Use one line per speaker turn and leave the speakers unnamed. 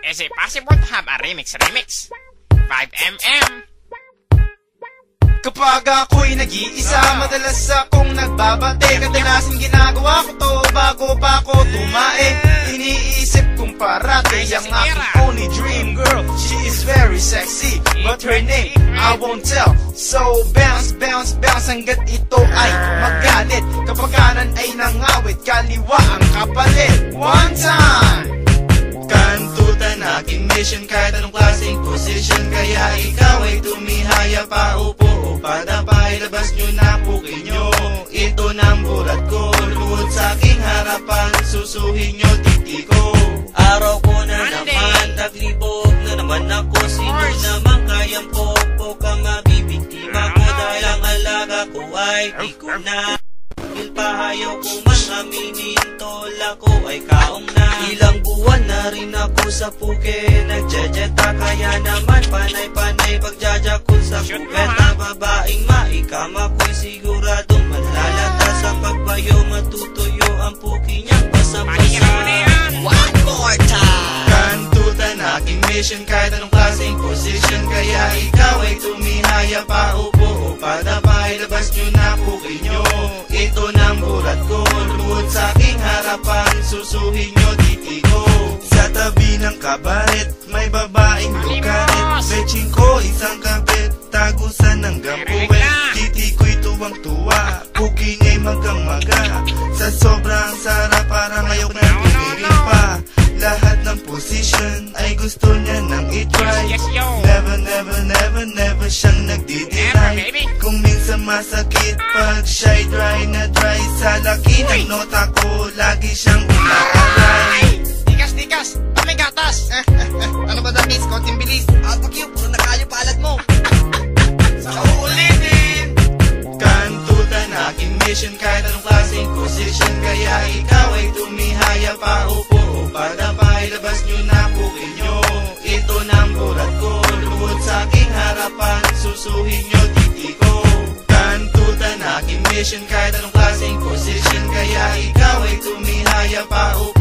Is it possible to have a remix? 5mm.
Kapag ako'y nag-iisa, madalas akong nagbabate. Kadalasan ginagawa ko to bago pa ako tumae. Iniisip kong parate ang aking only dream girl. She is very sexy, but her name I won't tell. So bounce, bounce, bounce hanggat ito ay magalit. Kapag kanan ay nangawit, kaliwa ang kapalit. One time! Kantutan aking mission kahit anong klaseng position. Kaya ikaw ay tumihaya pa, upo o padapay. Labas nyo na pukin nyo, ito ng bulat ko. Luhod sa aking harapan, susuhin nyo titi ko.
Araw ko na naman, taglibog na naman ako. Sino naman kayang popo ka mabibiktima ko? Dahil ang alaga ko ay di ko na pahayaw ko man aminin, tola ko ay kaong na. Ilang buwan na rin ako sa puke, nagjajeta. Kaya naman panay-panay pagjajakul sa kubeta. Babaeng maikama ko'y siguradong malalata. Sa pagbayo matutuyo ang puki niyang basa-basa. One more time!
Kantutan aking mission kahit anong klaseng position. Kaya ikaw ay tumihaya pa, upo o padapay. Labas nyo na puki nyo, ito ng bulat ko. Luhod sa aking harapan, susuhin nyo titi ko. Sa tabi ng kabaret, may babaeng lukaret. Beching ko isang kabit, tagusan ng gampuwet. Titi ko'y tuwang-tuwa, puki niya'y magang-maga. Sa sobrang sarap, parang ayaw na pinirin pa. Lahat ng position ay gusto niya nang i-try. Never, never, never, never siyang nagdi-deny. Kung minsan masakit pag siya'y dry na dry. Sa laki ng nota ko, lagi siyang umaaray.
Tikas, may gatas. Ano ba that means? Konting bilis. Fuck you, puro na kayo palad mo. Sa uulitin.
Kantutan aking mission kahit anong klaseng position. Kaya ikaw ay tumihaya pa, upo o padapay. Labas nyo na pukin nyo, ito ng bulat ko. Luhod sa aking harapan, susuhin nyo titi ko. Kantutan aking mission kahit anong klaseng position. Kaya ikaw ay tumihaya pa, upo